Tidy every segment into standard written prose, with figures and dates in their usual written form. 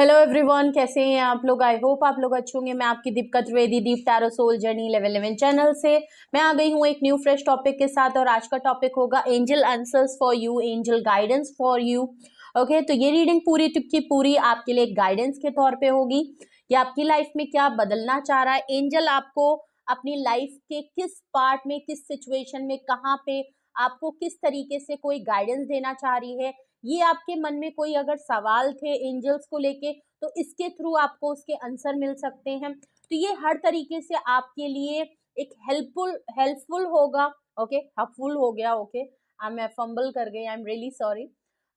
Hello everyone, कैसे हैं आप लोग। आई होप आप लोग अच्छे होंगे। मैं आपकी Deepika Trivedi, Deep tarot soul journey level 11 channel से मैं आ गई हूँ एक न्यू फ्रेश टॉपिक के साथ। और आज का टॉपिक होगा angel answers for you, angel guidance for you. Okay, तो ये रीडिंग पूरी की पूरी आपके लिए गाइडेंस के तौर पे होगी कि आपकी लाइफ में क्या बदलना चाह रहा है एंजल, आपको अपनी लाइफ के किस पार्ट में, किस सिचुएशन में, कहाँ पे आपको किस तरीके से कोई गाइडेंस देना चाह रही है। ये आपके मन में कोई अगर सवाल थे एंजल्स को लेके, तो इसके थ्रू आपको उसके आंसर मिल सकते हैं। तो ये हर तरीके से आपके लिए एक हेल्पफुल होगा। ओके, हेल्पफुल हो गया। ओके, मैं फंबल कर गई, I am really sorry.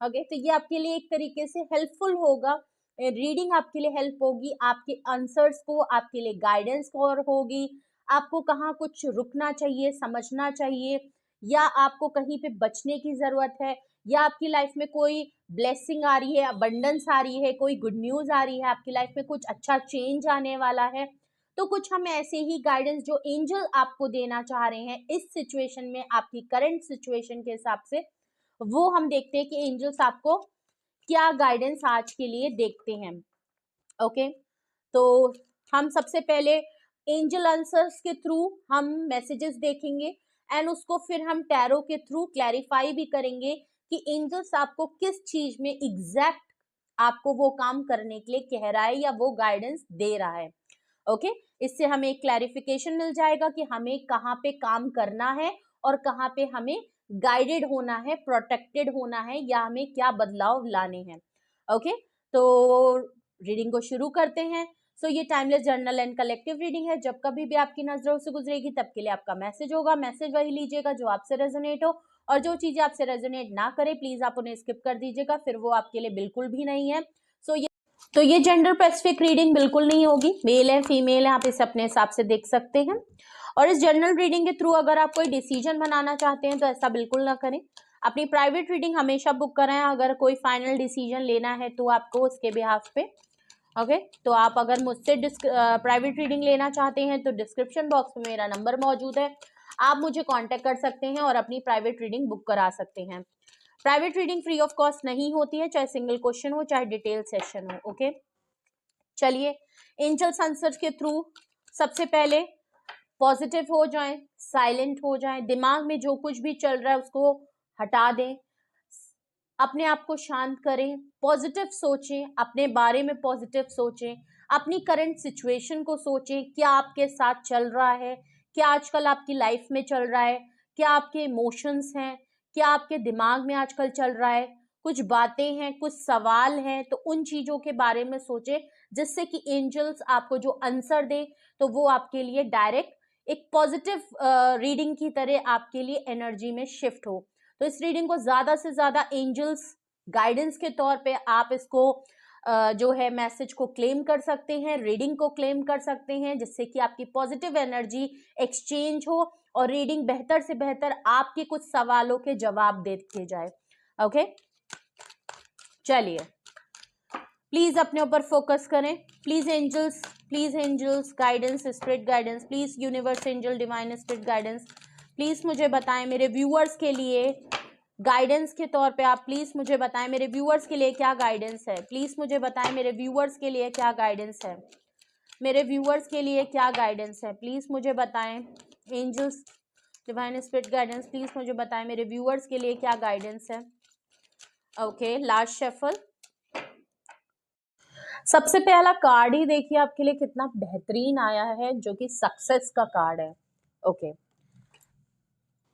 Okay, तो ये आपके लिए एक तरीके से हेल्पफुल होगा। रीडिंग आपके लिए हेल्प होगी, आपके आंसर्स को, आपके लिए गाइडेंस और होगी। आपको कहाँ कुछ रुकना चाहिए, समझना चाहिए, या आपको कहीं पे बचने की जरूरत है, या आपकी लाइफ में कोई ब्लेसिंग आ रही है, अबंडेंस आ रही है, कोई गुड न्यूज आ रही है, आपकी लाइफ में कुछ अच्छा चेंज आने वाला है। तो कुछ हम ऐसे ही गाइडेंस जो एंजल आपको देना चाह रहे हैं इस सिचुएशन में, आपकी करंट सिचुएशन के हिसाब से, वो हम देखते हैं कि एंजल्स आपको क्या गाइडेंस आज के लिए देखते हैं। ओके, तो हम सबसे पहले एंजल आंसर्स के थ्रू हम मैसेजेस देखेंगे एंड उसको फिर हम टैरो के थ्रू क्लैरिफाई भी करेंगे कि एंजल्स आपको किस चीज में एग्जैक्ट आपको वो काम करने के लिए कह रहा है या वो गाइडेंस दे रहा है। ओके, इससे हमें एक क्लैरिफिकेशन मिल जाएगा कि हमें कहाँ पे काम करना है और कहाँ पे हमें गाइडेड होना है, प्रोटेक्टेड होना है, या हमें क्या बदलाव लाने हैं। ओके, तो रीडिंग को शुरू करते हैं। सो ये timeless journal and collective reading है। जब कभी भी आपकी नजरों से गुजरेगी तब के लिए आपका मैसेज होगा। मैसेज वही लीजिएगा जो आपसे रेजोनेट हो, और जो चीजें आपसे रेजोनेट ना करे प्लीज आप उन्हें स्किप कर दीजिएगा, फिर वो आपके लिए बिल्कुल भी नहीं है। तो ये जेंडर स्पेसिफिक रीडिंग बिल्कुल नहीं होगी, मेल है फीमेल है, आप इसे अपने हिसाब से देख सकते हैं। और इस जनरल रीडिंग के थ्रू अगर आप कोई डिसीजन बनाना चाहते हैं तो ऐसा बिल्कुल ना करें। अपनी प्राइवेट रीडिंग हमेशा बुक कराएं। अगर कोई फाइनल डिसीजन लेना है तो आपको उसके बिहाफ पे ओके, तो आप अगर मुझसे प्राइवेट रीडिंग लेना चाहते हैं तो डिस्क्रिप्शन बॉक्स में मेरा नंबर मौजूद है, आप मुझे कांटेक्ट कर सकते हैं और अपनी प्राइवेट रीडिंग बुक करा सकते हैं। Private reading free of cost नहीं होती है, चाहे सिंगल क्वेश्चन हो चाहे डिटेल सेशन हो। ओके, चलिए एंजल्स आंसर के थ्रू सबसे पहले पॉजिटिव हो जाएं, साइलेंट हो जाएं, दिमाग में जो कुछ भी चल रहा है उसको हटा दें, अपने आप को शांत करें, पॉजिटिव सोचें, अपने बारे में पॉजिटिव सोचें, अपनी करंट सिचुएशन को सोचें, क्या आपके साथ चल रहा है, क्या आजकल आपकी लाइफ में चल रहा है, क्या आपके इमोशंस हैं, क्या आपके दिमाग में आजकल चल रहा है, कुछ बातें हैं, कुछ सवाल हैं, तो उन चीजों के बारे में सोचें जिससे कि एंजल्स आपको जो आंसर दे तो वो आपके लिए डायरेक्ट एक पॉजिटिव रीडिंग की तरह आपके लिए एनर्जी में शिफ्ट हो। तो इस रीडिंग को ज्यादा से ज्यादा एंजल्स गाइडेंस के तौर पे आप इसको जो है मैसेज को क्लेम कर सकते हैं, रीडिंग को क्लेम कर सकते हैं, जिससे कि आपकी पॉजिटिव एनर्जी एक्सचेंज हो और रीडिंग बेहतर से बेहतर आपके कुछ सवालों के जवाब देते जाए। ओके, चलिए प्लीज अपने ऊपर फोकस करें। Please angels guidance, spirit guidance, please universe angel divine spirit guidance, please मुझे बताएं मेरे व्यूअर्स के लिए गाइडेंस के तौर पे, आप प्लीज मुझे बताएं मेरे व्यूअर्स के लिए क्या गाइडेंस है। प्लीज मुझे बताएं मेरे व्यूअर्स के लिए क्या गाइडेंस है, मेरे व्यूअर्स के लिए क्या गाइडेंस है, प्लीज मुझे बताएं angels divine spirit guidance, please मुझे बताएं मेरे व्यूअर्स के लिए क्या गाइडेंस है। Okay, last shuffle. सबसे पहला कार्ड ही देखिए आपके लिए कितना बेहतरीन आया है, जो कि सक्सेस का कार्ड है। ओके,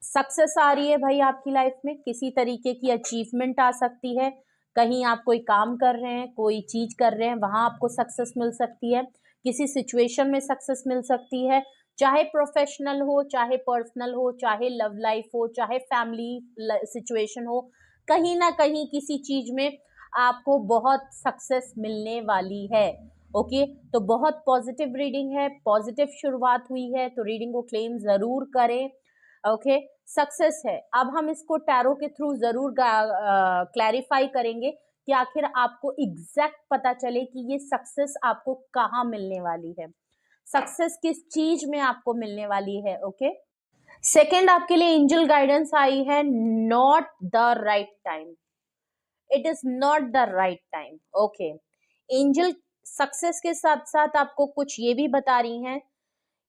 सक्सेस आ रही है भाई आपकी लाइफ में, किसी तरीके की अचीवमेंट आ सकती है, कहीं आप कोई काम कर रहे हैं, कोई चीज कर रहे हैं, वहां आपको सक्सेस मिल सकती है, किसी सिचुएशन में सक्सेस मिल सकती है, चाहे प्रोफेशनल हो, चाहे पर्सनल हो, चाहे लव लाइफ हो, चाहे फैमिली सिचुएशन हो, कहीं ना कहीं किसी चीज में आपको बहुत सक्सेस मिलने वाली है। ओके, तो बहुत पॉजिटिव रीडिंग है, पॉजिटिव शुरुआत हुई है, तो रीडिंग को क्लेम जरूर करें। ओके, सक्सेस है। अब हम इसको टैरो के थ्रू जरूर क्लैरिफाई करेंगे कि आखिर आपको एग्जैक्ट पता चले कि ये सक्सेस आपको कहाँ मिलने वाली है, सक्सेस किस चीज में आपको मिलने वाली है। ओके, सेकेंड आपके लिए एंजल गाइडेंस आई है, not the right time, it is not the right time. Okay, angel success के साथ साथ आपको कुछ ये भी बता रही हैं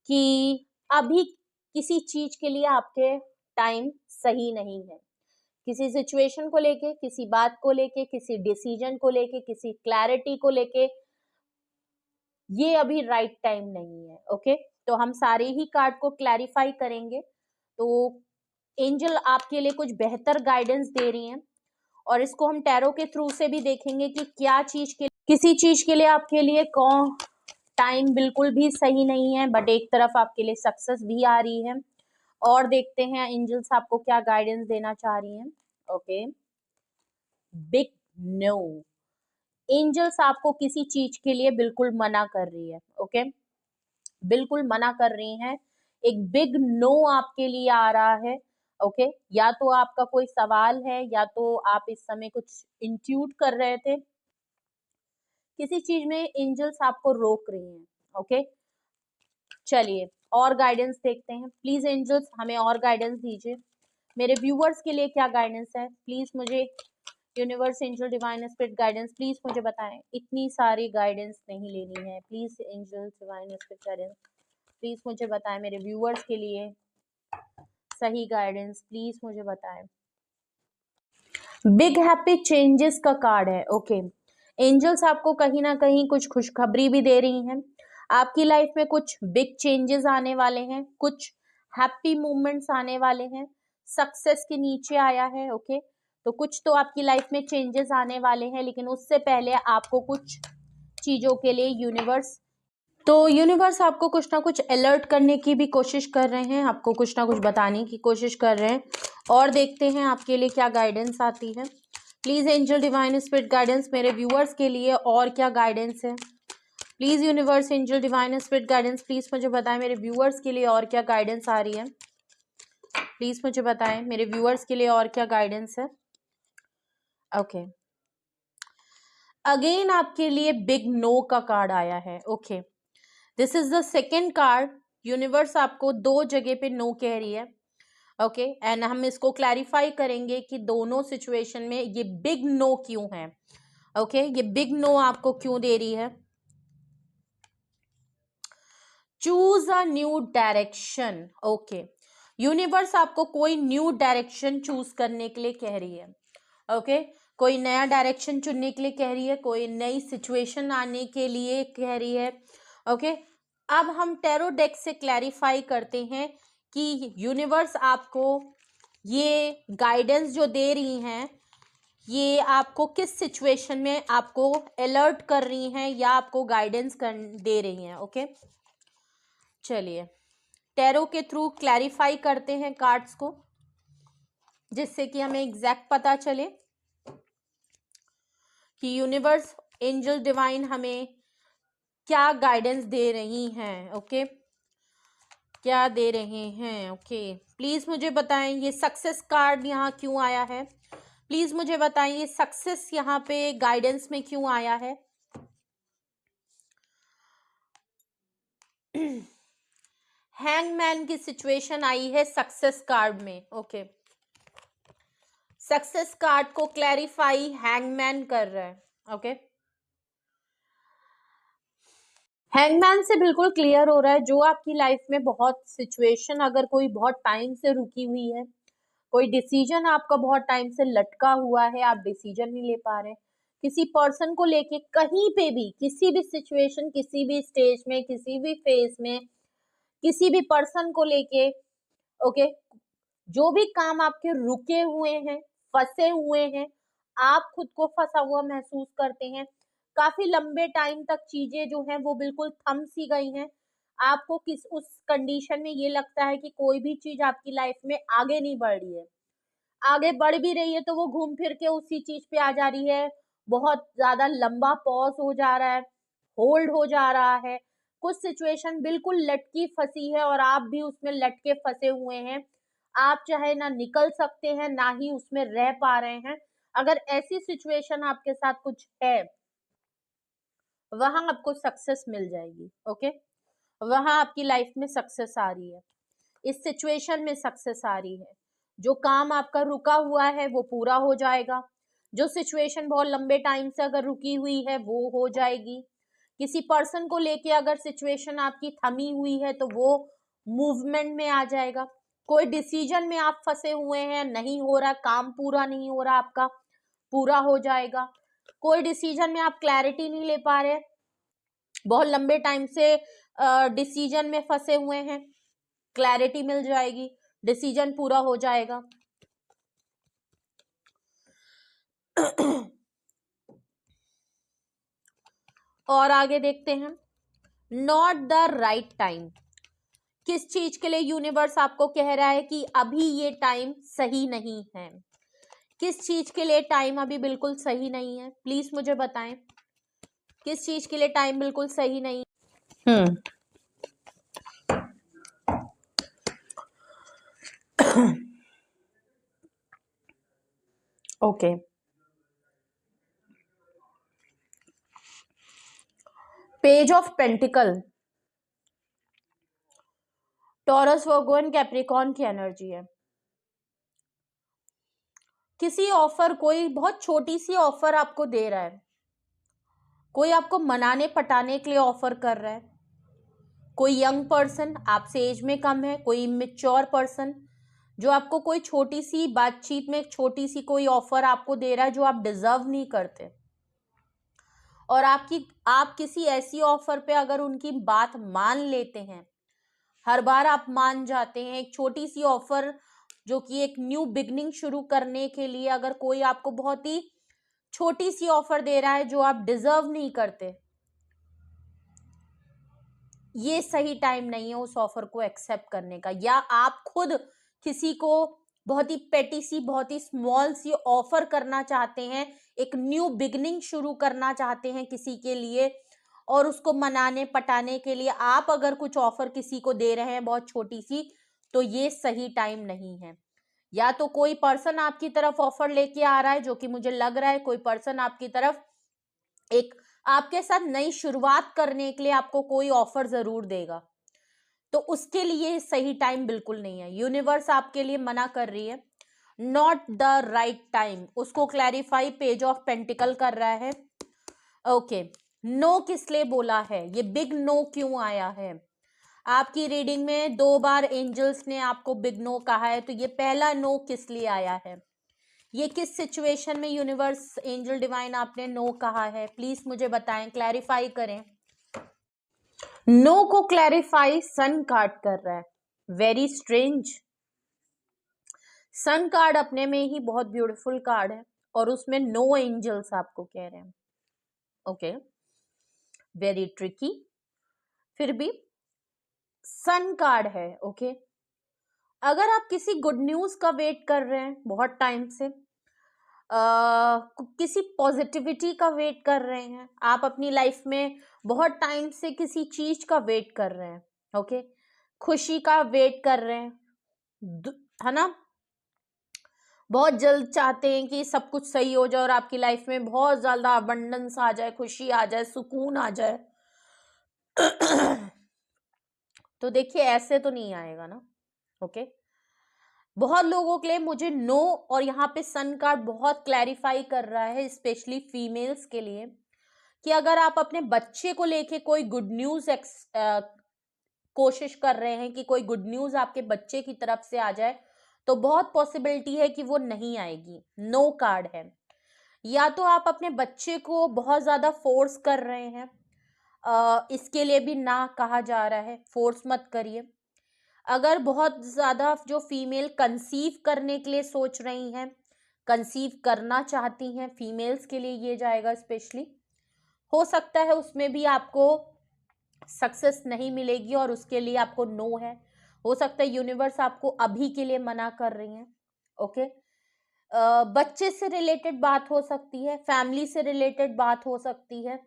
कि अभी किसी चीज के लिए आपके टाइम सही नहीं है। किसी सिचुएशन को लेके, किसी बात को लेके, किसी डिसीजन को लेके, किसी क्लैरिटी को लेके ये अभी राइट टाइम नहीं है। ओके, तो हम सारे ही कार्ड को क्लैरिफाई करेंगे। तो एंजल आपके लिए कुछ बेहतर गाइडेंस दे रही हैं और इसको हम टैरो के थ्रू से भी देखेंगे कि क्या चीज के किसी चीज के लिए आपके लिए कौन टाइम बिल्कुल भी सही नहीं है, बट एक तरफ आपके लिए सक्सेस भी आ रही है। और देखते हैं एंजल्स आपको क्या गाइडेंस देना चाह रही हैं। Okay, big no. एंजल्स आपको किसी चीज के लिए बिल्कुल मना कर रही है। ओके, बिल्कुल मना कर रही हैं। एक बिग नो आपके लिए आ रहा है। ओके, या तो आपका कोई सवाल है या तो आप इस समय कुछ इंट्यूट कर रहे थे, किसी चीज में एंजल्स आपको रोक रही हैं। ओके, चलिए और गाइडेंस देखते हैं। प्लीज एंजल्स हमें और गाइडेंस दीजिए। मेरे व्यूअर्स के लिए क्या गाइडेंस है, प्लीज मुझे universe, angel, divine spirit guidance please मुझे बताएं। इतनी सारी गाइडेंस नहीं लेनी है, please angel, divine spirit guidance please मुझे बताएं। मेरे व्यूअर्स के लिए सही गाइडेंस प्लीज मुझे बताएं। बिग हैप्पी चेंजेस का कार्ड है। ओके, एंजल्स आपको कहीं ना कहीं कुछ खुशखबरी भी दे रही हैं। आपकी लाइफ में कुछ बिग चेंजेस आने वाले हैं, कुछ हैप्पी मोमेंट्स आने वाले हैं। सक्सेस के नीचे आया है। ओके, तो कुछ तो आपकी लाइफ में चेंजेस आने वाले हैं, लेकिन उससे पहले आपको कुछ चीजों के लिए यूनिवर्स आपको कुछ ना कुछ अलर्ट करने की भी कोशिश कर रहे हैं, आपको कुछ ना कुछ बताने की कोशिश कर रहे हैं। और देखते हैं आपके लिए क्या गाइडेंस आती है। Please angel, divine spirit guidance मेरे व्यूअर्स के लिए और क्या गाइडेंस है। Please universe, angel, divine spirit guidance please मुझे बताएं मेरे व्यूअर्स के लिए और क्या गाइडेंस आ रही है। प्लीज मुझे बताएं मेरे व्यूअर्स के लिए और क्या गाइडेंस है। ओके, अगेन आपके लिए बिग नो का कार्ड आया है। Okay, this is the second card. Universe आपको दो जगह पे नो कह रही है। ओके, एंड हम इसको क्लैरिफाई करेंगे कि दोनों सिचुएशन में ये बिग नो क्यों है। ओके, ये बिग नो आपको क्यों दे रही है। Choose a new direction. Okay, universe आपको कोई न्यू डायरेक्शन चूज करने के लिए कह रही है। ओके, कोई नया डायरेक्शन चुनने के लिए कह रही है, कोई नई सिचुएशन आने के लिए कह रही है। ओके, अब हम टैरो डेक से क्लैरिफाई करते हैं कि यूनिवर्स आपको ये गाइडेंस जो दे रही हैं, ये आपको किस सिचुएशन में आपको अलर्ट कर रही हैं या आपको गाइडेंस दे रही हैं। ओके, चलिए टैरो के थ्रू क्लैरिफाई करते हैं कार्ड्स को, जिससे कि हमें एग्जैक्ट पता चले कि यूनिवर्स, एंजल, डिवाइन हमें क्या गाइडेंस दे रही हैं। ओके, क्या दे रहे हैं। ओके, प्लीज मुझे बताएं ये सक्सेस कार्ड यहाँ क्यों आया है। प्लीज मुझे बताएं ये सक्सेस यहाँ पे गाइडेंस में क्यों आया है। हैंगमैन की सिचुएशन आई है सक्सेस कार्ड में। ओके, सक्सेस कार्ड को क्लैरिफाई हैंगमैन कर रहा है। ओके, हैंगमैन से बिल्कुल क्लियर हो रहा है जो आपकी लाइफ में बहुत सिचुएशन अगर कोई बहुत टाइम से रुकी हुई है, कोई डिसीजन आपका बहुत टाइम से लटका हुआ है, आप डिसीजन नहीं ले पा रहे, किसी पर्सन को लेके कहीं पे भी, किसी भी सिचुएशन, किसी भी स्टेज में, किसी भी फेज में, किसी भी पर्सन को लेके। ओके, जो भी काम आपके रुके हुए हैं, फंसे हुए हैं, आप खुद को फंसा हुआ महसूस करते हैं, काफी लंबे टाइम तक चीजें जो हैं वो बिल्कुल थम सी गई हैं, आपको किस उस कंडीशन में ये लगता है कि कोई भी चीज आपकी लाइफ में आगे नहीं बढ़ रही है, आगे बढ़ भी रही है तो वो घूम फिर के उसी चीज पे आ जा रही है, बहुत ज्यादा लंबा पॉज हो जा रहा है, होल्ड हो जा रहा है, कुछ सिचुएशन बिल्कुल लटकी फंसी है और आप भी उसमें लटके फंसे हुए हैं, आप चाहे ना निकल सकते हैं ना ही उसमें रह पा रहे हैं। अगर ऐसी सिचुएशन आपके साथ कुछ है, वहां आपको सक्सेस मिल जाएगी। ओके, वहां आपकी लाइफ में सक्सेस आ रही है, इस सिचुएशन में सक्सेस आ रही है, जो काम आपका रुका हुआ है वो पूरा हो जाएगा, जो सिचुएशन बहुत लंबे टाइम से अगर रुकी हुई है वो हो जाएगी। किसी पर्सन को लेके अगर सिचुएशन आपकी थमी हुई है तो वो मूवमेंट में आ जाएगा। कोई डिसीजन में आप फंसे हुए हैं, नहीं हो रहा, काम पूरा नहीं हो रहा आपका, पूरा हो जाएगा। कोई डिसीजन में आप क्लैरिटी नहीं ले पा रहे, बहुत लंबे टाइम से डिसीजन में फंसे हुए हैं, क्लैरिटी मिल जाएगी, डिसीजन पूरा हो जाएगा। और आगे देखते हैं, नॉट द राइट टाइम। किस चीज के लिए यूनिवर्स आपको कह रहा है कि अभी ये टाइम सही नहीं है? किस चीज के लिए टाइम अभी बिल्कुल सही नहीं है? प्लीज मुझे बताएं, किस चीज के लिए टाइम बिल्कुल सही नहीं? Okay, page of pentacle, taurus, Virgo and Capricorn की एनर्जी है। किसी ऑफर, कोई बहुत छोटी सी ऑफर आपको दे रहा है, कोई आपको मनाने पटाने के लिए ऑफर कर रहा है। कोई यंग पर्सन, आपसे एज में कम है, कोई मैच्योर पर्सन जो आपको कोई छोटी सी बातचीत में एक छोटी सी कोई ऑफर आपको दे रहा है जो आप डिजर्व नहीं करते, और आप किसी ऐसी ऑफर पे अगर उनकी बात मान लेते हैं, हर बार आप मान जाते हैं। एक छोटी सी ऑफर जो कि एक न्यू बिगनिंग शुरू करने के लिए अगर कोई आपको बहुत ही छोटी सी ऑफर दे रहा है जो आप डिजर्व नहीं करते, ये सही टाइम नहीं है उस ऑफर को एक्सेप्ट करने का। या आप खुद किसी को बहुत ही पेटी सी, बहुत ही स्मॉल सी ऑफर करना चाहते हैं, एक न्यू बिगनिंग शुरू करना चाहते हैं किसी के लिए, और उसको मनाने पटाने के लिए आप अगर कुछ ऑफर किसी को दे रहे हैं बहुत छोटी सी, तो ये सही टाइम नहीं है। या तो कोई पर्सन आपकी तरफ ऑफर लेके आ रहा है, जो कि मुझे लग रहा है कोई पर्सन आपकी तरफ एक आपके साथ नई शुरुआत करने के लिए आपको कोई ऑफर जरूर देगा, तो उसके लिए सही टाइम बिल्कुल नहीं है। यूनिवर्स आपके लिए मना कर रही है, नॉट द राइट टाइम। उसको क्लैरिफाई पेज ऑफ पेंटिकल कर रहा है। ओके, नो किस लिए बोला है, ये बिग नो क्यों आया है? आपकी रीडिंग में 2 बार एंजल्स ने आपको बिग नो कहा है, तो ये पहला नो किस लिए आया है? ये किस सिचुएशन में यूनिवर्स, एंजल डिवाइन आपने नो कहा है? प्लीज मुझे बताएं, क्लैरिफाई करें। नो को क्लैरिफाई सन कार्ड कर रहा है। Very strange. सन कार्ड अपने में ही बहुत ब्यूटीफुल कार्ड है और उसमें नो एंजल्स आपको कह रहे हैं। ओके, वेरी ट्रिकी, फिर भी सन कार्ड है। ओके, अगर आप किसी गुड न्यूज का वेट कर रहे हैं बहुत टाइम से, किसी पॉजिटिविटी का वेट कर रहे हैं, आप अपनी लाइफ में बहुत टाइम से किसी चीज का वेट कर रहे हैं, ओके, खुशी का वेट कर रहे हैं, है ना, बहुत जल्द चाहते हैं कि सब कुछ सही हो जाए और आपकी लाइफ में बहुत ज्यादा अबंडेंस आ जाए, खुशी आ जाए, सुकून आ जाए। तो देखिए, ऐसे तो नहीं आएगा ना। ओके, बहुत लोगों के लिए मुझे नो और यहाँ पे सन कार्ड बहुत क्लैरिफाई कर रहा है, स्पेशली फीमेल्स के लिए, कि अगर आप अपने बच्चे को लेके कोई गुड न्यूज कोशिश कर रहे हैं कि कोई गुड न्यूज आपके बच्चे की तरफ से आ जाए, तो बहुत पॉसिबिलिटी है कि वो नहीं आएगी। नो कार्ड है। या तो आप अपने बच्चे को बहुत ज्यादा फोर्स कर रहे हैं, इसके लिए भी ना कहा जा रहा है, फोर्स मत करिए। अगर बहुत ज्यादा जो फीमेल कंसीव करने के लिए सोच रही हैं, कंसीव करना चाहती हैं, फीमेल्स के लिए ये जाएगा स्पेशली, हो सकता है उसमें भी आपको सक्सेस नहीं मिलेगी और उसके लिए आपको नो है। हो सकता है यूनिवर्स आपको अभी के लिए मना कर रही है। ओके, बच्चे से रिलेटेड बात हो सकती है, फैमिली से रिलेटेड बात हो सकती है,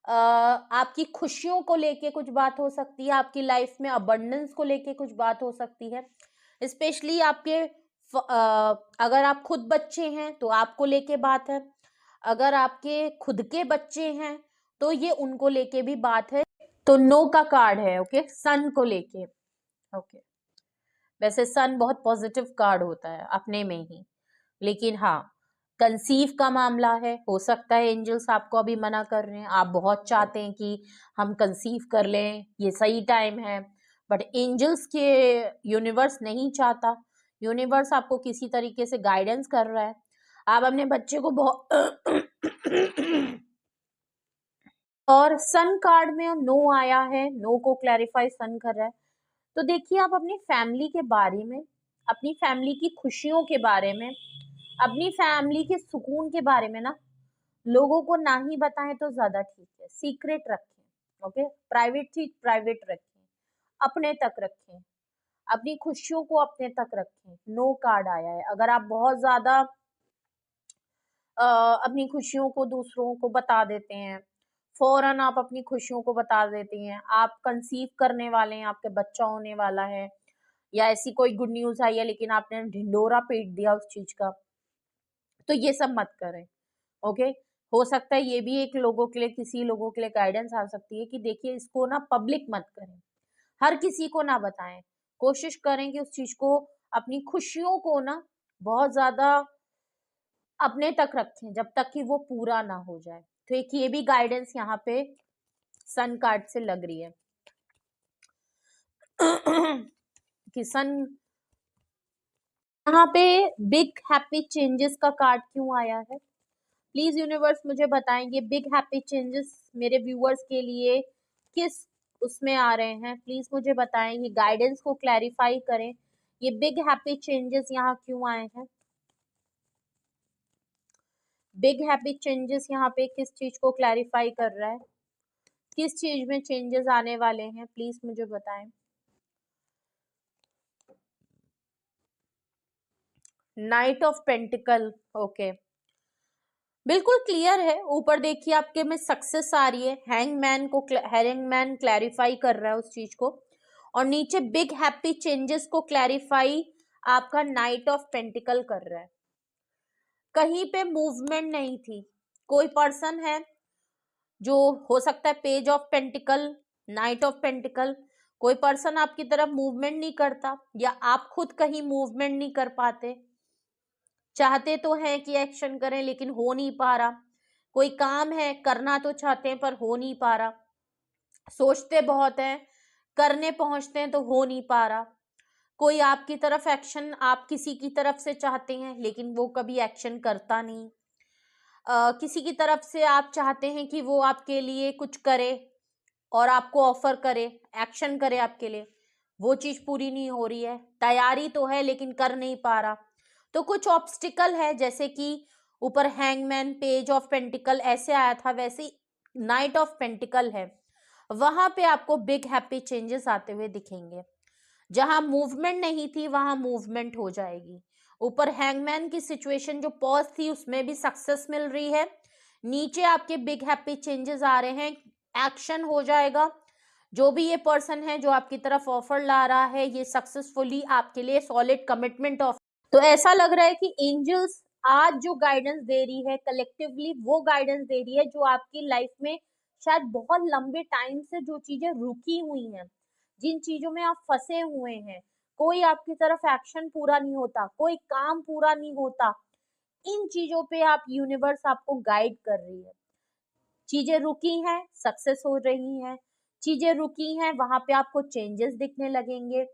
आपकी खुशियों को लेके कुछ बात हो सकती है, आपकी लाइफ में अबंडेंस को लेके कुछ बात हो सकती है। स्पेशली आपके अगर आप खुद बच्चे हैं तो आपको लेके बात है, अगर आपके खुद के बच्चे हैं तो ये उनको लेके भी बात है। तो नो का कार्ड है। ओके, सन को लेके। ओके, वैसे सन बहुत पॉजिटिव कार्ड होता है अपने में ही, लेकिन हाँ, कंसीव का मामला है, हो सकता है एंजल्स आपको अभी मना कर रहे हैं, आप बहुत चाहते हैं कि हम कंसीव कर लें, ये सही टाइम है, बट एंजल्स के यूनिवर्स नहीं चाहता, यूनिवर्स आपको किसी तरीके से गाइडेंस कर रहा है, आप अपने बच्चे को बहुत और सन कार्ड में नो आया है, नो को क्लैरिफाई सन कर रहा है। तो देखिए आप अपनी फैमिली के बारे में, अपनी फैमिली की खुशियों के बारे में, अपनी फैमिली के सुकून के बारे में ना लोगों को ना ही बताएं तो ज्यादा ठीक है, सीक्रेट रखें। ओके, प्राइवेट चीज प्राइवेट रखें, अपने तक रखें, अपनी खुशियों को अपने तक रखें। नो कार्ड आया है। अगर आप बहुत ज्यादा अपनी खुशियों को दूसरों को बता देते हैं, फौरन आप अपनी खुशियों को बता देते हैं, आप कंसीव करने वाले हैं, आपके बच्चा होने वाला है, या ऐसी कोई गुड न्यूज आई है लेकिन आपने ढिंडोरा पीट दिया उस चीज का, तो ये सब मत करें। ओके, हो सकता है ये भी एक लोगों के लिए, किसी लोगों के लिए गाइडेंस आ सकती है कि देखिए इसको ना पब्लिक मत करें, हर किसी को ना बताएं, कोशिश करें कि उस चीज को, अपनी खुशियों को ना बहुत ज्यादा अपने तक रखें जब तक कि वो पूरा ना हो जाए। तो एक ये भी गाइडेंस यहाँ पे सन कार्ड से लग रही है कि सन, यहाँ पे बिग हैप्पी चेंजेस का कार्ड क्यों आया है? प्लीज यूनिवर्स मुझे बताएंगे बिग हैप्पी चेंजेस मेरे व्यूअर्स के लिए किस उसमें आ रहे हैं, प्लीज मुझे बताएं, ये गाइडेंस को क्लैरिफाई करें, ये बिग हैप्पी चेंजेस यहाँ क्यों आए हैं? बिग हैप्पी चेंजेस यहाँ पे किस चीज को क्लैरिफाई कर रहा है, किस चीज में चेंजेस आने वाले हैं, प्लीज मुझे बताएं। नाइट ऑफ पेंटिकल, ओके, बिल्कुल क्लियर है। ऊपर देखिए आपके में सक्सेस आ रही है, हैंगमैन क्लैरिफाई कर रहा है उस चीज को, और नीचे बिग हैप्पी चेंजेस को क्लैरिफाई आपका नाइट ऑफ पेंटिकल कर रहा है। कहीं पे मूवमेंट नहीं थी, कोई पर्सन है जो, हो सकता है page of pentacle, night of pentacle, कोई पर्सन आपकी तरफ मूवमेंट नहीं करता, या आप खुद कहीं मूवमेंट नहीं कर पाते, चाहते तो हैं कि एक्शन करें लेकिन हो नहीं पा रहा, कोई काम है करना तो चाहते हैं पर हो नहीं पा रहा, सोचते बहुत हैं करने पहुंचते हैं तो हो नहीं पा रहा, कोई आपकी तरफ एक्शन आप किसी की तरफ से चाहते हैं लेकिन वो कभी एक्शन करता नहीं, किसी की तरफ से आप चाहते हैं कि वो आपके लिए कुछ करे और आपको ऑफर करे, एक्शन करे आपके लिए, वो चीज पूरी नहीं हो रही है, तैयारी तो है लेकिन कर नहीं पा रहा, तो कुछ ऑब्स्टिकल है, जैसे कि ऊपर हैंगमैन, पेज ऑफ पेंटिकल ऐसे आया था, वैसे नाइट ऑफ पेंटिकल है, वहां पे आपको बिग हैप्पी चेंजेस आते हुए दिखेंगे। जहां मूवमेंट नहीं थी वहां मूवमेंट हो जाएगी। ऊपर हैंगमैन की सिचुएशन जो पॉज थी उसमें भी सक्सेस मिल रही है, नीचे आपके बिग हैप्पी चेंजेस आ रहे हैं, एक्शन हो जाएगा, जो भी ये पर्सन है जो आपकी तरफ ऑफर ला रहा है ये सक्सेसफुली आपके लिए सॉलिड कमिटमेंट ऑफ, तो ऐसा लग रहा है कि एंजल्स आज जो गाइडेंस दे रही है कलेक्टिवली, वो गाइडेंस दे रही है जो आपकी लाइफ में शायद बहुत लंबे टाइम से जो चीजें रुकी हुई हैं, जिन चीजों में आप फंसे हुए हैं, कोई आपकी तरफ एक्शन पूरा नहीं होता, कोई काम पूरा नहीं होता, इन चीजों पे आप यूनिवर्स आपको गाइड कर रही है। चीजें रुकी हैं, सक्सेस हो रही हैं, चीजें रुकी हैं, वहां पे आपको चेंजेस दिखने लगेंगे।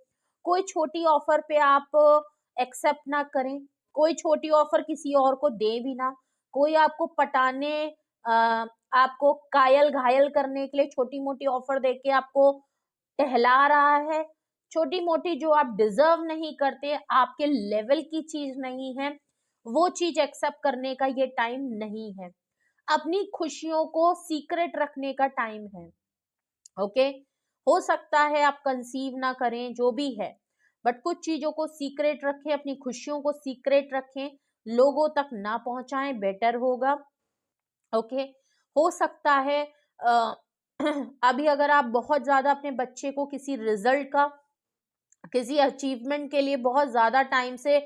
कोई छोटी ऑफर पे आप एक्सेप्ट ना करें, कोई छोटी ऑफर किसी और को दे भी ना, कोई आपको पटाने, आपको कायल घायल करने के लिए छोटी मोटी ऑफर देके आपको टहला रहा है, छोटी मोटी जो आप डिजर्व नहीं करते, आपके लेवल की चीज नहीं है, वो चीज एक्सेप्ट करने का ये टाइम नहीं है, अपनी खुशियों को सीक्रेट रखने का टाइम है। ओके, हो सकता है आप कंसीव ना करें, जो भी है, बट कुछ चीजों को सीक्रेट रखें, अपनी खुशियों को सीक्रेट रखें, लोगों तक ना पहुंचाएं, बेटर होगा। ओके, हो सकता है अभी अगर आप बहुत ज्यादा अपने बच्चे को किसी रिजल्ट का, किसी अचीवमेंट के लिए बहुत ज्यादा टाइम से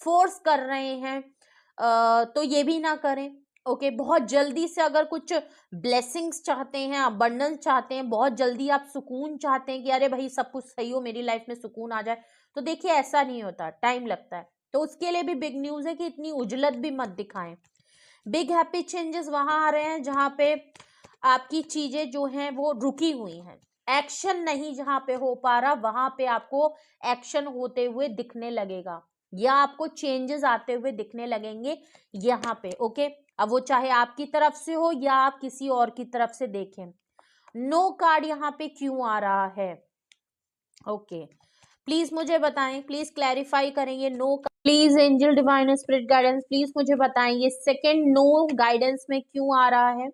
फोर्स कर रहे हैं, तो ये भी ना करें। ओके, बहुत जल्दी से अगर कुछ ब्लेसिंग्स चाहते हैं, अबंडेंस चाहते हैं, बहुत जल्दी आप सुकून चाहते हैं कि अरे भाई सब कुछ सही हो, मेरी लाइफ में सुकून आ जाए, तो देखिए ऐसा नहीं होता, टाइम लगता है। तो उसके लिए भी बिग न्यूज है कि इतनी उजलत भी मत दिखाएं। बिग हैप्पी चेंजेस वहां आ रहे हैं जहां पे आपकी चीजें जो हैं वो रुकी हुई हैं, एक्शन नहीं जहां पे हो पा रहा, वहां पे आपको एक्शन होते हुए दिखने लगेगा या आपको चेंजेस आते हुए दिखने लगेंगे यहाँ पे। ओके, अब वो चाहे आपकी तरफ से हो या आप किसी और की तरफ से देखें। नो कार्ड यहाँ पे क्यों आ रहा है? ओके, प्लीज मुझे बताएं, प्लीज क्लैरिफाई करें ये no. Please angel divine spirit guidance please मुझे बताएं ये सेकंड नो गाइडेंस में क्यों आ रहा है?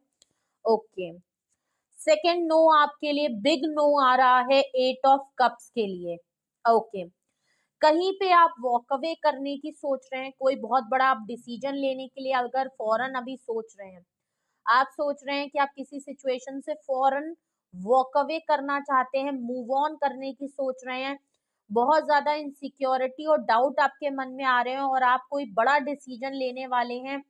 ओके, सेकंड नो आपके लिए बिग नो आ रहा है 8 ऑफ कप्स के लिए। ओके, कहीं पे आप वॉक अवे करने की सोच रहे हैं, कोई बहुत बड़ा आप डिसीजन लेने के लिए अगर फौरन अभी सोच रहे हैं, आप सोच रहे हैं कि आप किसी सिचुएशन से फौरन वॉक अवे करना चाहते हैं, मूव ऑन करने की सोच रहे हैं, बहुत ज्यादा इनसिक्योरिटी और डाउट आपके मन में आ रहे हैं और आप कोई बड़ा डिसीजन लेने वाले हैं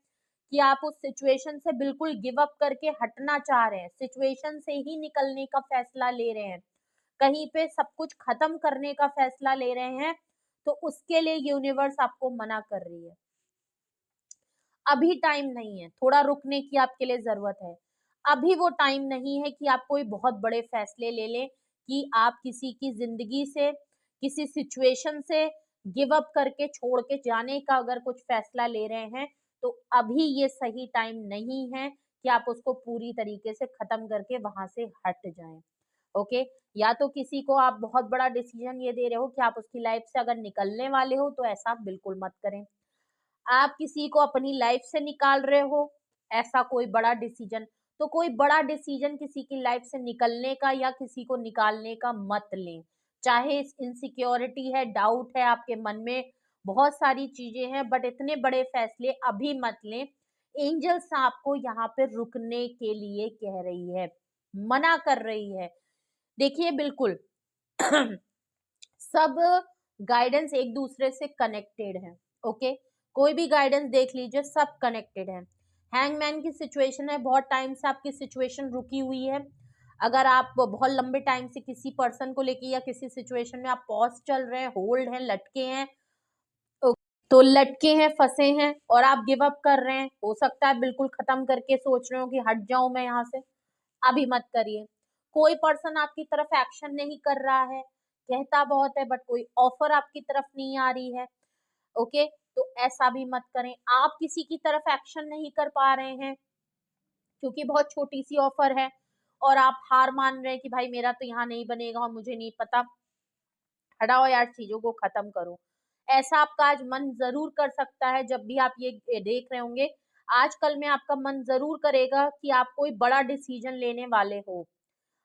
कि आप उस सिचुएशन से बिल्कुल गिव अप करके हटना चाह रहे हैं, सिचुएशन से ही निकलने का फैसला ले रहे हैं, कहीं पे सब कुछ खत्म करने का फैसला ले रहे हैं, तो उसके लिए यूनिवर्स आपको मना कर रही है। अभी टाइम नहीं है, थोड़ा रुकने की आपके लिए जरूरत है। अभी वो टाइम नहीं है कि आप कोई बहुत बड़े फैसले ले लें कि आप किसी की जिंदगी से, किसी सिचुएशन से गिव अप करके छोड़ के जाने का अगर कुछ फैसला ले रहे हैं, तो अभी ये सही टाइम नहीं है कि आप उसको पूरी तरीके से खत्म करके वहां से हट जाएं। ओके, या तो किसी को आप बहुत बड़ा डिसीजन ये दे रहे हो कि आप उसकी लाइफ से अगर निकलने वाले हो, तो ऐसा बिल्कुल मत करें। आप किसी को अपनी लाइफ से निकाल रहे हो, ऐसा कोई बड़ा डिसीजन, तो कोई बड़ा डिसीजन किसी की लाइफ से निकलने का या किसी को निकालने का मत लें। चाहे इनसिक्योरिटी है, डाउट है आपके मन में, बहुत सारी चीजें हैं, बट इतने बड़े फैसले अभी मत लें। एंजल्स आपको यहाँ पे रुकने के लिए कह रही है, मना कर रही है। देखिए बिल्कुल सब गाइडेंस एक दूसरे से कनेक्टेड है। ओके, कोई भी गाइडेंस देख लीजिए, सब कनेक्टेड है। हैंगमैन की सिचुएशन है, बहुत टाइम से आपकी सिचुएशन रुकी हुई है। अगर आप बहुत लंबे टाइम से किसी पर्सन को लेके या किसी सिचुएशन में आप पॉज चल रहे हैं, होल्ड हैं, लटके हैं, तो लटके हैं, फंसे हैं और आप गिव अप कर रहे हैं, हो सकता है बिल्कुल खत्म करके सोच रहे हो कि हट जाऊं मैं यहाँ से, अभी मत करिए। कोई पर्सन आपकी तरफ एक्शन नहीं कर रहा है, कहता बहुत है बट कोई ऑफर आपकी तरफ नहीं आ रही है। ओके, तो ऐसा भी मत करें। आप किसी की तरफ एक्शन नहीं कर पा रहे हैं क्योंकि बहुत छोटी सी ऑफर है और आप हार मान रहे हैं कि भाई मेरा तो यहाँ नहीं बनेगा और मुझे नहीं पता, हटाओ यार, चीजों को खत्म करो। ऐसा आपका आज मन जरूर कर सकता है। जब भी आप ये देख रहे होंगे, आजकल में आपका मन जरूर करेगा कि आप कोई बड़ा डिसीजन लेने वाले हो,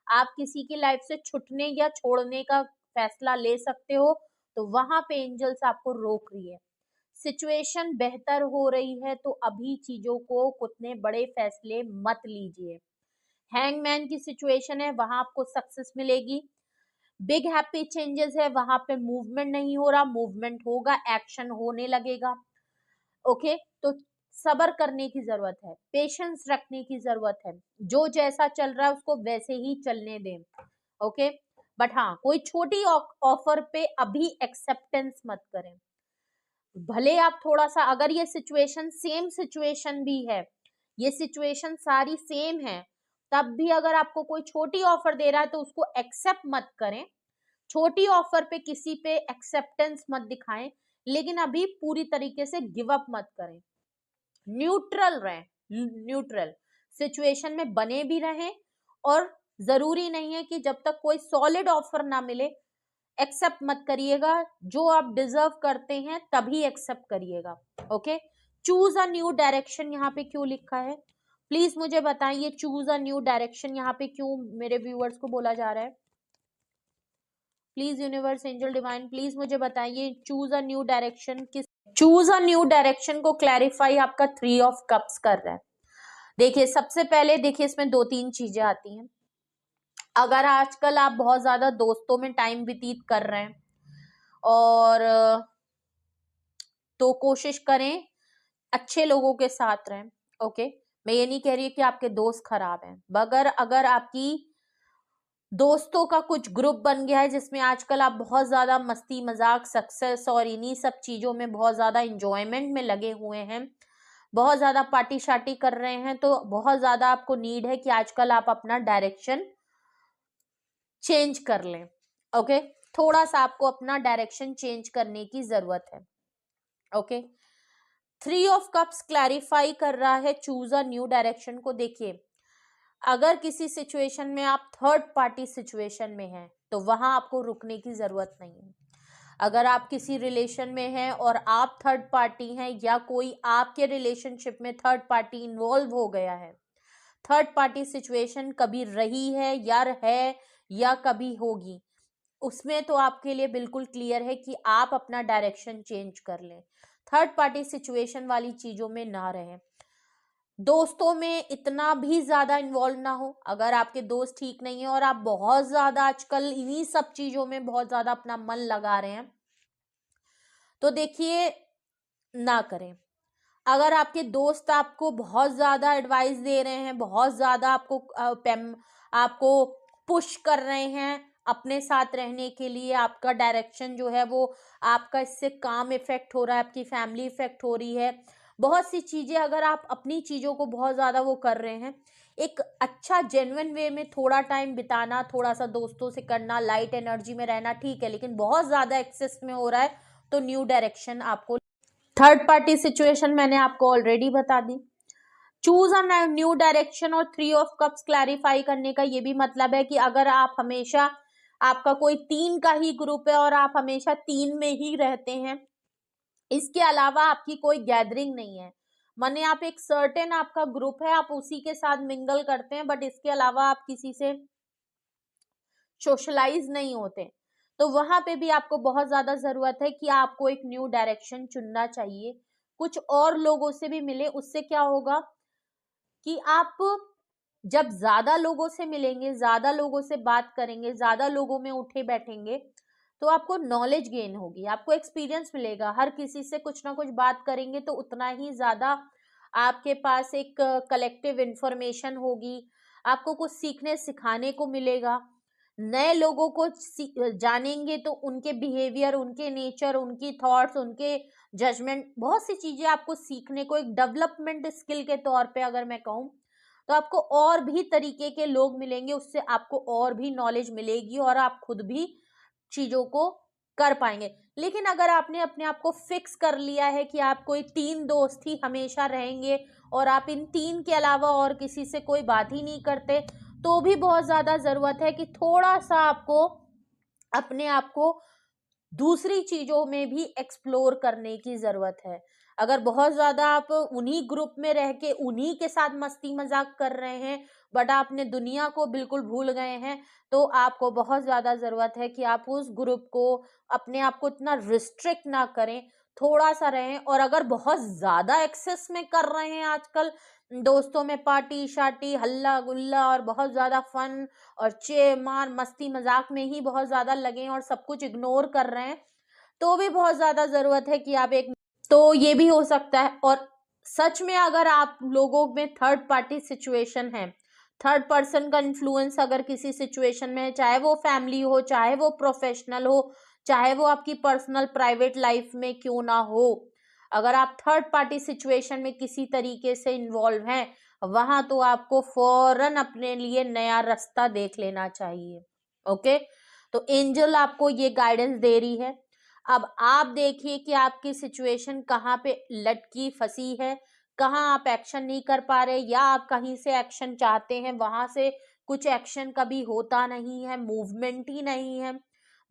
आप किसी की लाइफ से छुटने या छोड़ने का फैसला ले सकते हो, तो वहां पे एंजल्स आपको रोक रही है। सिचुएशन बेहतर हो रही है, तो अभी चीजों को उतने बड़े फैसले मत लीजिए। हैंगमैन की सिचुएशन है, वहां आपको सक्सेस मिलेगी। बिग हैप्पी चेंजेस है, वहां पे मूवमेंट नहीं हो रहा, मूवमेंट होगा, एक्शन होने लगेगा। ओके, तो सबर करने की जरूरत है, पेशेंस रखने की जरूरत है, जो जैसा चल रहा है उसको वैसे ही चलने दें। ओके, बट हाँ, कोई छोटी ऑफर पे अभी एक्सेप्टेंस मत करें। भले आप थोड़ा सा, अगर ये सिचुएशन सेम सिचुएशन भी है, ये सिचुएशन सारी सेम है, तब भी अगर आपको कोई छोटी ऑफर दे रहा है तो उसको एक्सेप्ट मत करें। छोटी ऑफर पे किसी पे एक्सेप्टेंस मत दिखाएं, लेकिन अभी पूरी तरीके से गिव अप मत करें। न्यूट्रल रहें, न्यूट्रल सिचुएशन में बने भी रहें, और जरूरी नहीं है कि जब तक कोई सॉलिड ऑफर ना मिले एक्सेप्ट मत करिएगा। जो आप डिजर्व करते हैं तभी एक्सेप्ट करिएगा। Okay, choose a new direction यहाँ पे क्यों लिखा है? प्लीज मुझे बताइए, चूज अ न्यू डायरेक्शन यहाँ पे क्यों मेरे व्यूअर्स को बोला जा रहा है? Please universe, angel divine, please मुझे बताइए, चूज अ न्यू डायरेक्शन किस, चूज अ न्यू डायरेक्शन को क्लैरिफाई आपका 3 ऑफ कप्स कर रहा है। देखिए सबसे पहले, देखिए इसमें 2-3 चीजें आती हैं। अगर आजकल आप बहुत ज्यादा दोस्तों में टाइम व्यतीत कर रहे हैं, और तो कोशिश करें अच्छे लोगों के साथ रहें। ओके, मैं ये नहीं कह रही कि आपके दोस्त खराब हैं, मगर अगर आपकी दोस्तों का कुछ ग्रुप बन गया है जिसमें आजकल आप बहुत ज्यादा मस्ती मजाक सक्सेस और इन्हीं सब चीजों में बहुत ज्यादा इंजॉयमेंट में लगे हुए हैं, बहुत ज्यादा पार्टी शार्टी कर रहे हैं। तो बहुत ज्यादा आपको नीड है कि आजकल आप अपना डायरेक्शन चेंज कर लें। ओके, थोड़ा सा आपको अपना डायरेक्शन चेंज करने की जरूरत है। ओके, 3 ऑफ कप्स क्लैरिफाई कर रहा है चूज अ न्यू डायरेक्शन को। देखिए, अगर किसी सिचुएशन में आप थर्ड पार्टी सिचुएशन में हैं तो वहां आपको रुकने की जरूरत नहीं है। अगर आप किसी रिलेशन में हैं और आप थर्ड पार्टी हैं या कोई आपके रिलेशनशिप में थर्ड पार्टी इन्वॉल्व हो गया है, थर्ड पार्टी सिचुएशन कभी रही है या कभी होगी, उसमें तो आपके लिए बिल्कुल क्लियर है कि आप अपना डायरेक्शन चेंज कर लें। थर्ड पार्टी सिचुएशन वाली चीजों में ना रहें। दोस्तों में इतना भी ज्यादा इन्वॉल्व ना हो। अगर आपके दोस्त ठीक नहीं है और आप बहुत ज्यादा आजकल इन्हीं सब चीजों में बहुत ज्यादा अपना मन लगा रहे हैं, तो देखिए ना करें। अगर आपके दोस्त आपको बहुत ज्यादा एडवाइस दे रहे हैं, बहुत ज्यादा आपको पुश कर रहे हैं अपने साथ रहने के लिए, आपका डायरेक्शन जो है वो आपका इससे काम इफेक्ट हो रहा है, आपकी फैमिली इफेक्ट हो रही है, बहुत सी चीजें अगर आप अपनी चीजों को बहुत ज्यादा वो कर रहे हैं, एक अच्छा जेन्युइन वे में थोड़ा टाइम बिताना, थोड़ा सा दोस्तों से करना, लाइट एनर्जी में रहना ठीक है, लेकिन बहुत ज्यादा एक्सेस में हो रहा है तो न्यू डायरेक्शन आपको। थर्ड पार्टी सिचुएशन मैंने आपको ऑलरेडी बता दी। चूज अ न्यू डायरेक्शन और 3 ऑफ कप्स क्लैरिफाई करने का ये भी मतलब है कि अगर आप हमेशा, आपका कोई 3 का ही ग्रुप है और आप हमेशा 3 में ही रहते हैं, इसके अलावा आपकी कोई गैदरिंग नहीं है, माने आप एक सर्टेन आपका ग्रुप है, आप उसी के साथ मिंगल करते हैं, बट इसके अलावा आप किसी से सोशलाइज नहीं होते, तो वहां पे भी आपको बहुत ज्यादा जरूरत है कि आपको एक न्यू डायरेक्शन चुनना चाहिए। कुछ और लोगों से भी मिले, उससे क्या होगा कि आप जब ज्यादा लोगों से मिलेंगे, ज्यादा लोगों से बात करेंगे, ज्यादा लोगों में उठे बैठेंगे, तो आपको नॉलेज गेन होगी, आपको एक्सपीरियंस मिलेगा। हर किसी से कुछ ना कुछ बात करेंगे तो उतना ही ज्यादा आपके पास एक कलेक्टिव इंफॉर्मेशन होगी, आपको कुछ सीखने सिखाने को मिलेगा। नए लोगों को जानेंगे तो उनके बिहेवियर, उनके नेचर, उनकी थॉट्स, उनके जजमेंट, बहुत सी चीजें आपको सीखने को, एक डेवलपमेंट स्किल के तौर पे अगर मैं कहूँ, तो आपको और भी तरीके के लोग मिलेंगे, उससे आपको और भी नॉलेज मिलेगी और आप खुद भी चीजों को कर पाएंगे। लेकिन अगर आपने अपने आप को फिक्स कर लिया है कि आप कोई 3 दोस्त ही हमेशा रहेंगे और आप इन 3 के अलावा और किसी से कोई बात ही नहीं करते, तो भी बहुत ज्यादा जरूरत है कि थोड़ा सा आपको अपने आप को दूसरी चीजों में भी एक्सप्लोर करने की जरूरत है। अगर बहुत ज्यादा आप उन्हीं ग्रुप में रह के उन्हीं के साथ मस्ती मजाक कर रहे हैं, बट आपने दुनिया को बिल्कुल भूल गए हैं, तो आपको बहुत ज्यादा जरूरत है कि आप उस ग्रुप को, अपने आप को इतना रिस्ट्रिक्ट ना करें, थोड़ा सा रहें। और अगर बहुत ज्यादा एक्सेस में कर रहे हैं आजकल, दोस्तों में पार्टी शार्टी, हल्ला गुल्ला और बहुत ज्यादा फन और चे मार मस्ती मजाक में ही बहुत ज्यादा लगे हैं और सब कुछ इग्नोर कर रहे हैं, तो भी बहुत ज्यादा जरूरत है कि आप एक, तो ये भी हो सकता है। और सच में अगर आप लोगों में थर्ड पार्टी सिचुएशन है, थर्ड पर्सन का इन्फ्लुएंस अगर किसी सिचुएशन में है, चाहे वो फैमिली हो, चाहे वो प्रोफेशनल हो, चाहे वो आपकी पर्सनल प्राइवेट लाइफ में क्यों ना हो, अगर आप थर्ड पार्टी सिचुएशन में किसी तरीके से इन्वॉल्व हैं, वहां तो आपको फौरन अपने लिए नया रास्ता देख लेना चाहिए। ओके, तो एंजल आपको ये गाइडेंस दे रही है। अब आप देखिए कि आपकी सिचुएशन कहाँ पे लटकी फंसी है, कहाँ आप एक्शन नहीं कर पा रहे, या आप कहीं से एक्शन चाहते हैं, वहां से कुछ एक्शन कभी होता नहीं है, मूवमेंट ही नहीं है,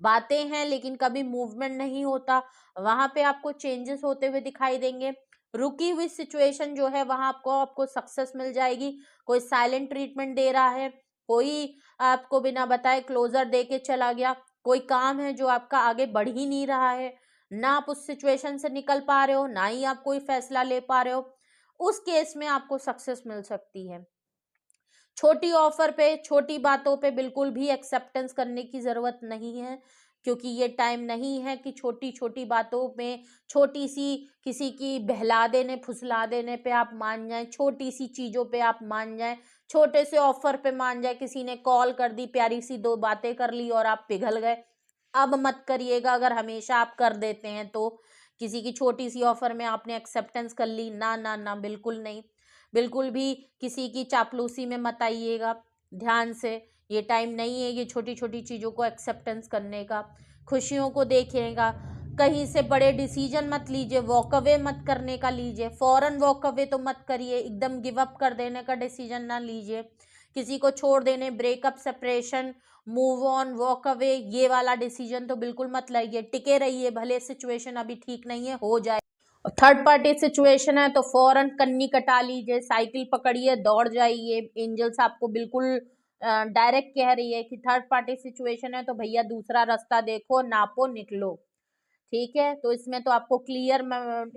बातें हैं लेकिन कभी मूवमेंट नहीं होता, वहां पे आपको चेंजेस होते हुए दिखाई देंगे। रुकी हुई सिचुएशन जो है वहां आपको सक्सेस मिल जाएगी। कोई साइलेंट ट्रीटमेंट दे रहा है, कोई आपको बिना बताए क्लोजर दे के चला गया, कोई काम है जो आपका आगे बढ़ ही नहीं रहा है, ना आप उस सिचुएशन से निकल पा रहे हो, ना ही आप कोई फैसला ले पा रहे हो, उस केस में आपको सक्सेस मिल सकती है। छोटी ऑफर पे, छोटी बातों पे बिल्कुल भी एक्सेप्टेंस करने की जरूरत नहीं है, क्योंकि ये टाइम नहीं है कि छोटी छोटी बातों में, छोटी सी किसी की बहला देने फुसला देने पे आप मान जाएं, छोटी सी चीजों पे आप मान जाएं, छोटे से ऑफर पे मान जाए, किसी ने कॉल कर दी, प्यारी सी 2 बातें कर ली और आप पिघल गए। अब मत करिएगा, अगर हमेशा आप कर देते हैं तो। किसी की छोटी सी ऑफर में आपने एक्सेप्टेंस कर ली, ना ना ना, बिल्कुल नहीं। बिल्कुल भी किसी की चापलूसी में मत आइएगा, ध्यान से। ये टाइम नहीं है ये छोटी छोटी चीज़ों को एक्सेप्टेंस करने का। खुशियों को देखिएगा, कहीं से बड़े डिसीजन मत लीजिए, वॉक अवे मत करने का लीजिए, फौरन वॉक अवे तो मत करिए, एकदम गिव अप कर देने का डिसीजन ना लीजिए। किसी को छोड़ देने, breakup, separation, move on, walk away, ये वाला डिसीजन तो बिल्कुल मत लाइए। टिके रहिए, भले सिचुएशन अभी ठीक नहीं है, हो जाए। थर्ड पार्टी सिचुएशन है तो फौरन कन्नी कटा लीजिए, साइकिल पकड़िए, दौड़ जाइए। एंजल्स आपको बिल्कुल डायरेक्ट कह रही है कि थर्ड पार्टी सिचुएशन है तो भैया दूसरा रास्ता देखो, नापो, निकलो। ठीक है, तो इसमें तो आपको क्लियर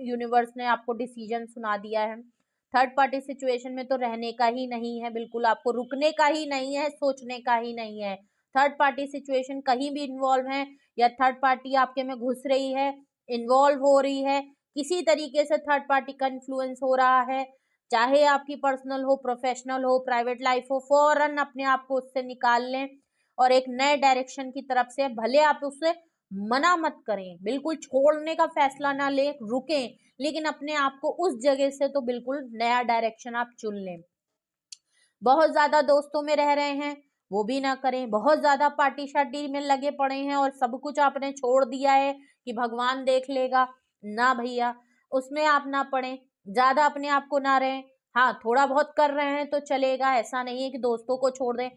यूनिवर्स ने आपको डिसीजन सुना दिया है। थर्ड पार्टी सिचुएशन में तो रहने का ही नहीं है, बिल्कुल आपको रुकने का ही नहीं है, सोचने का ही नहीं है। थर्ड पार्टी सिचुएशन कहीं भी इन्वॉल्व है या थर्ड पार्टी आपके में घुस रही है, इन्वॉल्व हो रही है, किसी तरीके से थर्ड पार्टी का इन्फ्लुएंस हो रहा है, चाहे आपकी पर्सनल हो, प्रोफेशनल हो, प्राइवेट लाइफ हो, फौरन अपने आप को उससे निकाल लें और एक नए डायरेक्शन की तरफ से, भले आप उससे मना मत करें, बिल्कुल छोड़ने का फैसला ना लें, रुकें, लेकिन अपने आप को उस जगह से तो बिल्कुल नया डायरेक्शन आप चुन लें। बहुत ज्यादा दोस्तों में रह रहे हैं, वो भी ना करें। बहुत ज्यादा पार्टी शार्टी में लगे पड़े हैं और सब कुछ आपने छोड़ दिया है कि भगवान देख लेगा, ना भैया, उसमें आप ना पड़े। ज्यादा अपने आप को ना रहें। हाँ, थोड़ा बहुत कर रहे हैं तो चलेगा, ऐसा नहीं है कि दोस्तों को छोड़ दें।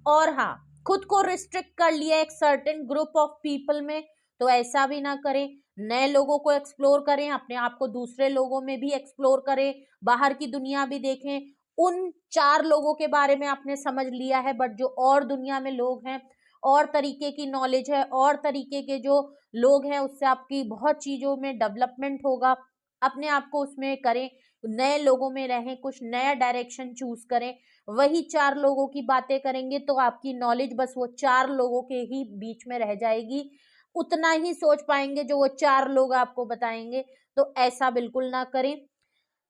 और हाँ, खुद को रिस्ट्रिक्ट कर लिया एक सर्टेन ग्रुप ऑफ पीपल में, तो ऐसा भी ना करें। नए लोगों को एक्सप्लोर करें, अपने आप को दूसरे लोगों में भी एक्सप्लोर करें, बाहर की दुनिया भी देखें। उन 4 लोगों के बारे में आपने समझ लिया है, बट जो और दुनिया में लोग हैं, और तरीके की नॉलेज है, और तरीके के जो लोग हैं, उससे आपकी बहुत चीजों में डेवलपमेंट होगा। अपने आप को उसमें करें, नए लोगों में रहें, कुछ नया डायरेक्शन चूज करें। वही 4 लोगों की बातें करेंगे तो आपकी नॉलेज बस वो 4 लोगों के ही बीच में रह जाएगी, उतना ही सोच पाएंगे जो वो 4 लोग आपको बताएंगे। तो ऐसा बिल्कुल ना करें,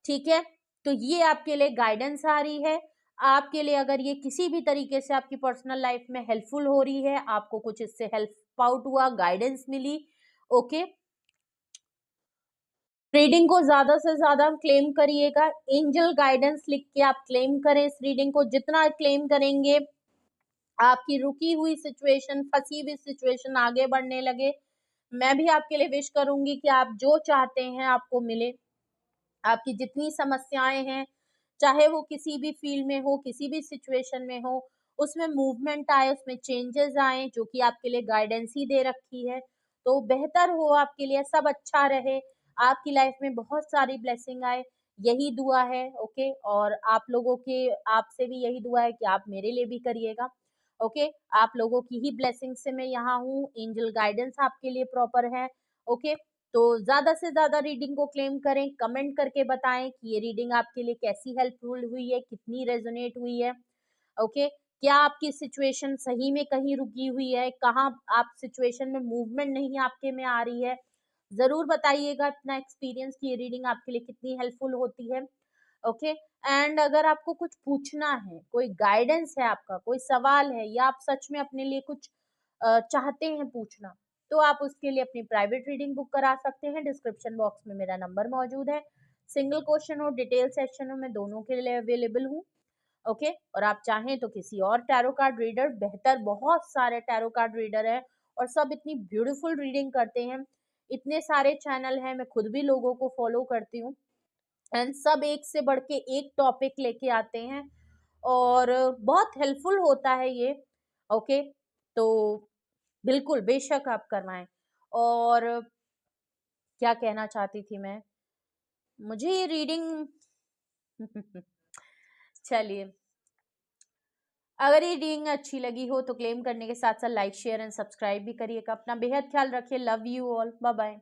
ठीक है। तो ये आपके लिए गाइडेंस आ रही है। आपके लिए अगर ये किसी भी तरीके से आपकी पर्सनल लाइफ में हेल्पफुल हो रही है, आपको कुछ इससे हेल्प आउट हुआ, गाइडेंस मिली, ओके, रीडिंग को ज्यादा से ज्यादा क्लेम करिएगा। एंजल गाइडेंस लिख के आप क्लेम करें इस रीडिंग को। जितना क्लेम करेंगे, आपकी रुकी हुई सिचुएशन, फंसी हुई सिचुएशन आगे बढ़ने लगे। मैं भी आपके लिए विश करूंगी कि आप जो चाहते हैं आपको मिले। आपकी जितनी समस्याएं हैं, चाहे वो किसी भी फील्ड में हो, किसी भी सिचुएशन में हो, उसमें मूवमेंट आए, उसमें चेंजेस आए, जो कि आपके लिए गाइडेंस ही दे रखी है। तो बेहतर हो आपके लिए, सब अच्छा रहे, आपकी लाइफ में बहुत सारी ब्लेसिंग आए, यही दुआ है, ओके। और आप लोगों के, आपसे भी यही दुआ है कि आप मेरे लिए भी करिएगा, ओके। आप लोगों की ही ब्लेसिंग से मैं यहाँ हूँ, एंजल गाइडेंस आपके लिए प्रॉपर है, ओके। तो ज्यादा से ज्यादा रीडिंग को क्लेम करें, कमेंट करके बताएं कि ये रीडिंग आपके लिए कैसी हेल्पफुल हुई है, कितनी रेजोनेट हुई है, ओके। क्या आपकी सिचुएशन सही में कहीं रुकी हुई है, कहाँ आप सिचुएशन में मूवमेंट नहीं आपके में आ रही है, जरूर बताइएगा अपना एक्सपीरियंस कि ये रीडिंग आपके लिए कितनी हेल्पफुल होती है, ओके। एंड अगर आपको कुछ पूछना है, कोई गाइडेंस है, आपका कोई सवाल है, या आप सच में अपने लिए कुछ चाहते हैं पूछना, तो आप उसके लिए अपनी प्राइवेट रीडिंग बुक करा सकते हैं। डिस्क्रिप्शन बॉक्स में मेरा नंबर मौजूद है। सिंगल क्वेश्चन हो, डिटेल सेशन हो, मैं दोनों के लिए अवेलेबल हूँ, ओके। और आप चाहें तो किसी और टैरो कार्ड रीडर, बेहतर बहुत सारे टैरो कार्ड रीडर हैं और सब इतनी ब्यूटीफुल रीडिंग करते हैं। इतने सारे चैनल हैं, मैं खुद भी लोगों को फॉलो करती हूँ, एंड सब एक से बढ़ के एक टॉपिक लेके आते हैं और बहुत हेल्पफुल होता है ये, ओके। तो बिल्कुल बेशक आप करवाएं। और क्या कहना चाहती थी मैं, मुझे ये रीडिंग चलिए, अगर ये रीडिंग अच्छी लगी हो तो क्लेम करने के साथ साथ लाइक, शेयर एंड सब्सक्राइब भी करिएगा। अपना बेहद ख्याल रखिए। Love you all, bye bye.